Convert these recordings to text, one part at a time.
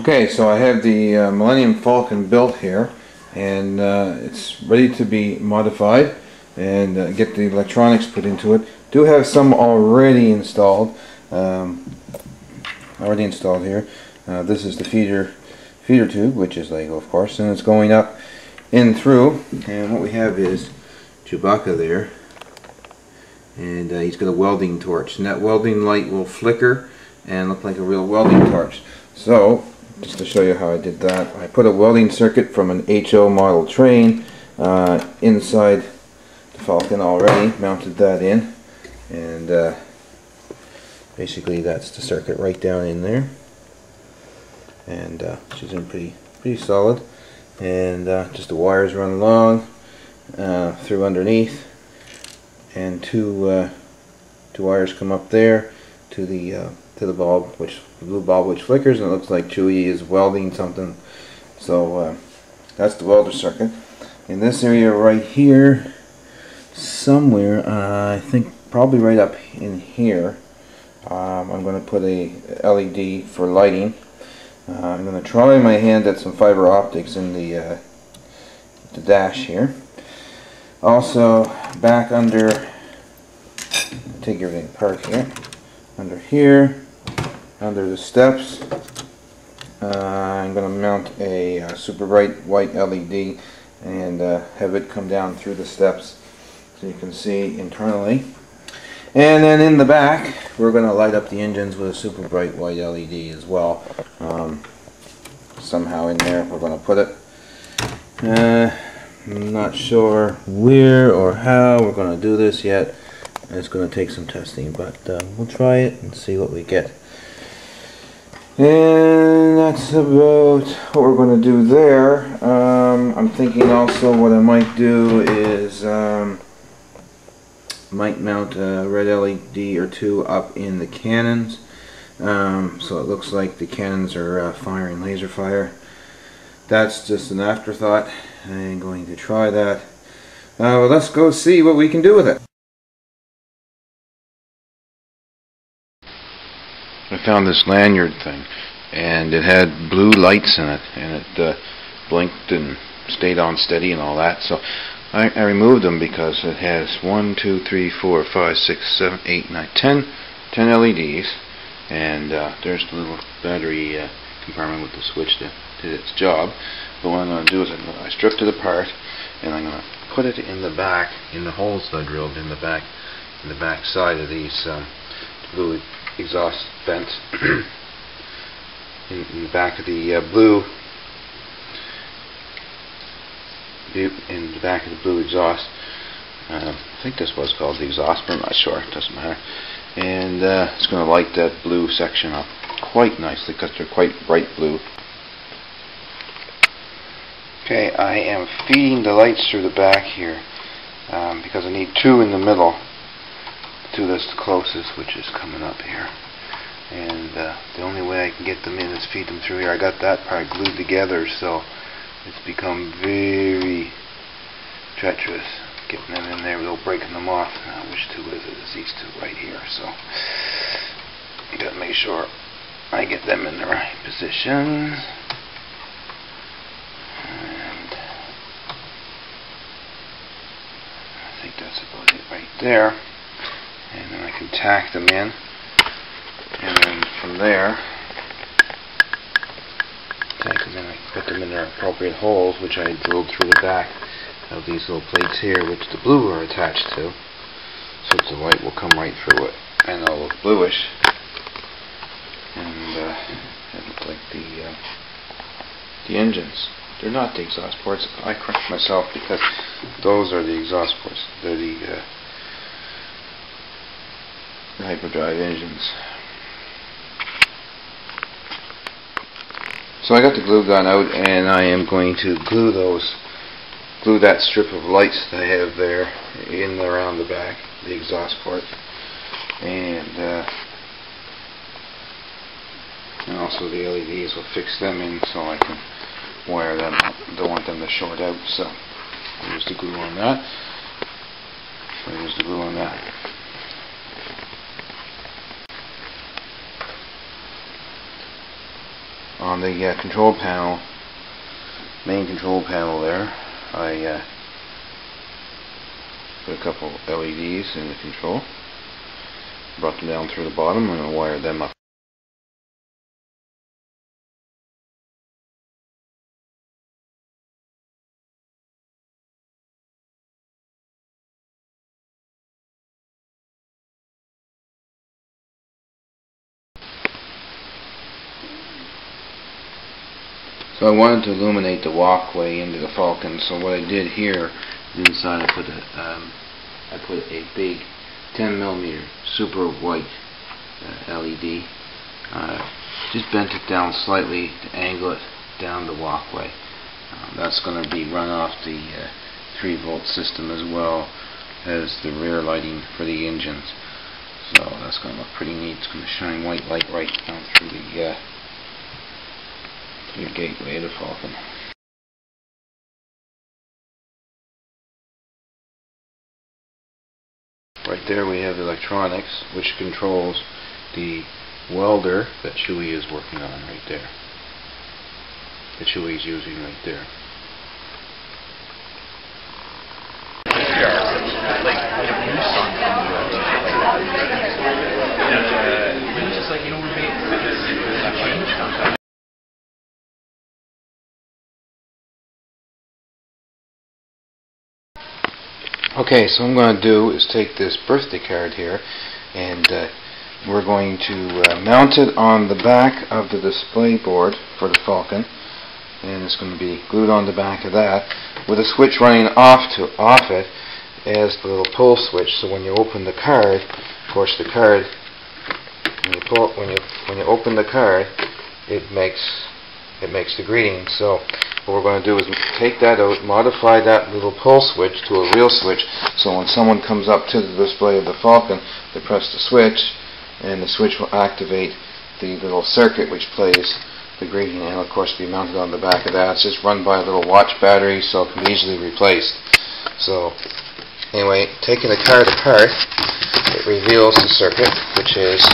Okay, so I have the Millennium Falcon built here, and it's ready to be modified and get the electronics put into it. Do have some already installed. Here. This is the feeder tube, which is Lego, of course, and it's going up in through. And what we have is Chewbacca there, and he's got a welding torch, and that welding light will flicker and look like a real welding torch. So, just to show you how I did that, I put a welding circuit from an HO model train inside the Falcon already, mounted that in, and basically that's the circuit right down in there, and she's in pretty solid, and just the wires run along through underneath, and two wires come up there to the bulb, the blue bulb which flickers, and it looks like Chewie is welding something. So that's the welder circuit. In this area right here, somewhere, I think probably right up in here, I'm going to put a LED for lighting. I'm going to try my hand at some fiber optics in the dash here. Also, back under, take everything apart here, under the steps, I'm going to mount a super bright white LED and have it come down through the steps so you can see internally. And then in the back, we're going to light up the engines with a super bright white LED as well. Somehow in there we're going to put it. I'm not sure where or how we're going to do this yet. It's going to take some testing, but we'll try it and see what we get. And that's about what we're going to do there. I'm thinking also what I might do is might mount a red LED or two up in the cannons, so it looks like the cannons are firing laser fire. That's just an afterthought. I'm going to try that. Well, let's go see what we can do with it. I found this lanyard thing, and it had blue lights in it, and it blinked and stayed on steady and all that. So I removed them because it has 1, 2, 3, 4, 5, 6, 7, 8, 9, 10 LEDs, and there's the little battery compartment with the switch that did its job. But what I'm going to do is I stripped it apart, and I'm going to put it in the back, in the holes that I drilled in the back side of these blue exhaust vents in the back of the blue exhaust. I think this was called the exhaust, but I'm not sure. It doesn't matter. And it's going to light that blue section up quite nicely because they're quite bright blue. Okay, I am feeding the lights through the back here because I need two in the middle. To this closest, which is coming up here, and the only way I can get them in is feed them through here. I got that part glued together, so it's become very treacherous getting them in there without breaking them off. Which two is it? It's these two right here, so I gotta make sure I get them in the right position. And I think that's about it right there. And then I can tack them in, and then from there, I can put them in their appropriate holes, which I drilled through the back of these little plates here, which the blue are attached to, so the light will come right through it, and it'll look bluish, and it look like the engines. They're not the exhaust ports. I correct myself because those are the exhaust ports. They're the hyperdrive engines. So I got the glue gun out, and I am going to glue that strip of lights that I have there in around the back, the exhaust port, and also the LEDs. Will fix them in so I can wire them up. Don't want them to short out, so there's the glue on that. There's the glue on that. on the control panel, main control panel there, I put a couple LEDs in the control, brought them down through the bottom, and I wired them up. So I wanted to illuminate the walkway into the Falcon, so what I did here is inside I put a big 10mm super white LED. Just bent it down slightly to angle it down the walkway. That's going to be run off the 3-volt system as well as the rear lighting for the engines. So that's going to look pretty neat. It's going to shine white light right down through the gateway of the Falcon. Right there we have the electronics, which controls the welder that Chewie is working on right there. That Chewie is using right there. Okay, so what I'm going to do is take this birthday card here, and we're going to mount it on the back of the display board for the Falcon, and it's going to be glued on the back of that with a switch running off it as the little pull switch. So when you open the card, of course the card, when you open the card, it makes the greeting. So what we're going to do is take that out, modify that little pull switch to a real switch, so when someone comes up to the display of the Falcon, they press the switch, and the switch will activate the little circuit which plays the greeting, and of course be mounted on the back of that. It's just run by a little watch battery, so it can be easily replaced. So anyway, taking the card apart, it reveals the circuit, which is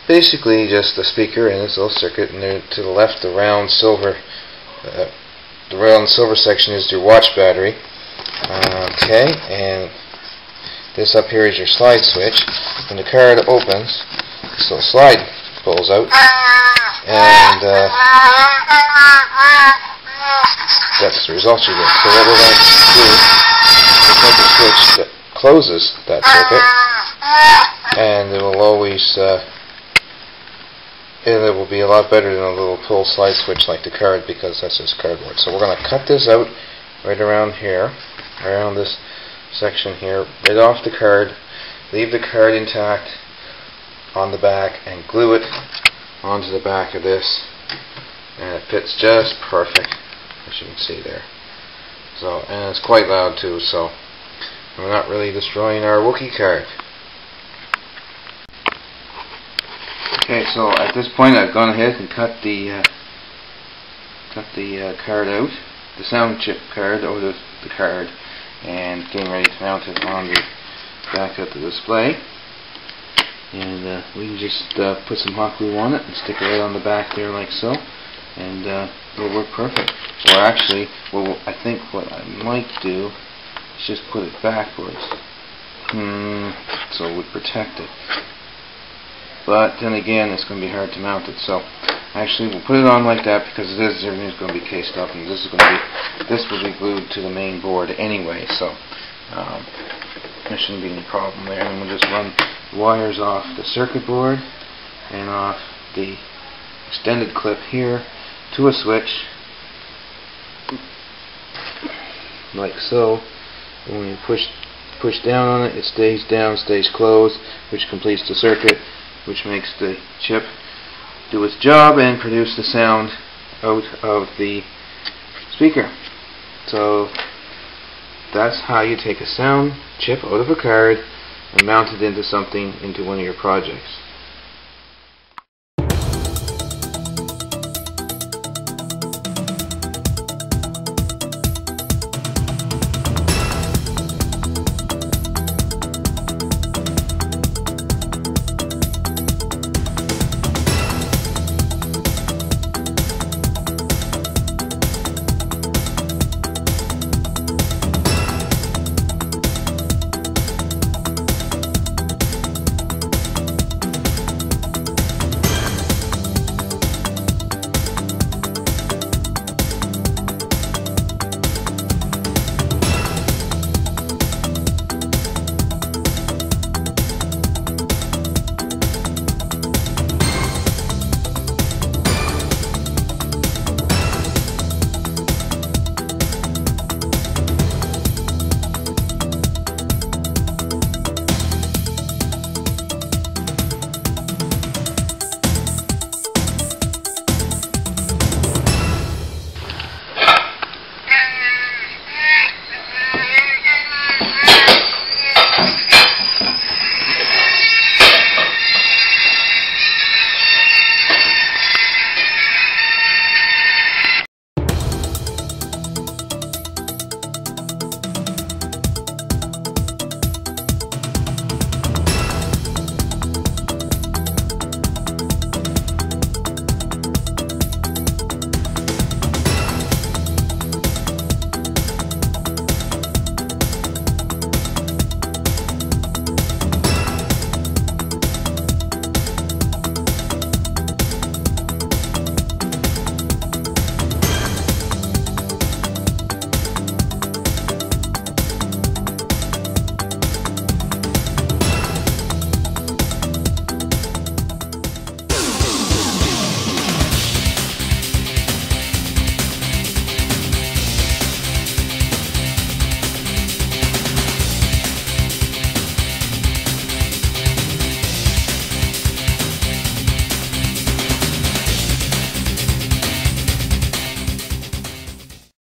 basically just the speaker and this little circuit, and there to the left, the round silver section is your watch battery. Okay, and this up here is your slide switch. When the card opens, this little slide pulls out, and that's the result you get. So what we're going to do is make a switch that closes that circuit, and it will always and it will be a lot better than a little pull slide switch like the card, because that's just cardboard. So we're going to cut this out right around here, around this section here, right off the card, leave the card intact on the back, and glue it onto the back of this, and it fits just perfect, as you can see there. So, and it's quite loud too, so we're not really destroying our Wookiee card. Okay, so at this point I've gone ahead and cut the card out, the sound chip card out of the card, and getting ready to mount it on the back of the display. And we can just put some hot glue on it and stick it right on the back there like so, and it'll work perfect. Or actually, well, I think what I might do is just put it backwards, so it would protect it. But then again, it's going to be hard to mount it. So actually, we'll put it on like that, because everything's going to be cased up, and this will be glued to the main board anyway. So there shouldn't be any problem there. And we'll just run wires off the circuit board and off the extended clip here to a switch, like so. And when you push down on it, it stays down, stays closed, which completes the circuit, which makes the chip do its job and produce the sound out of the speaker. So that's how you take a sound chip out of a card and mount it into something, into one of your projects.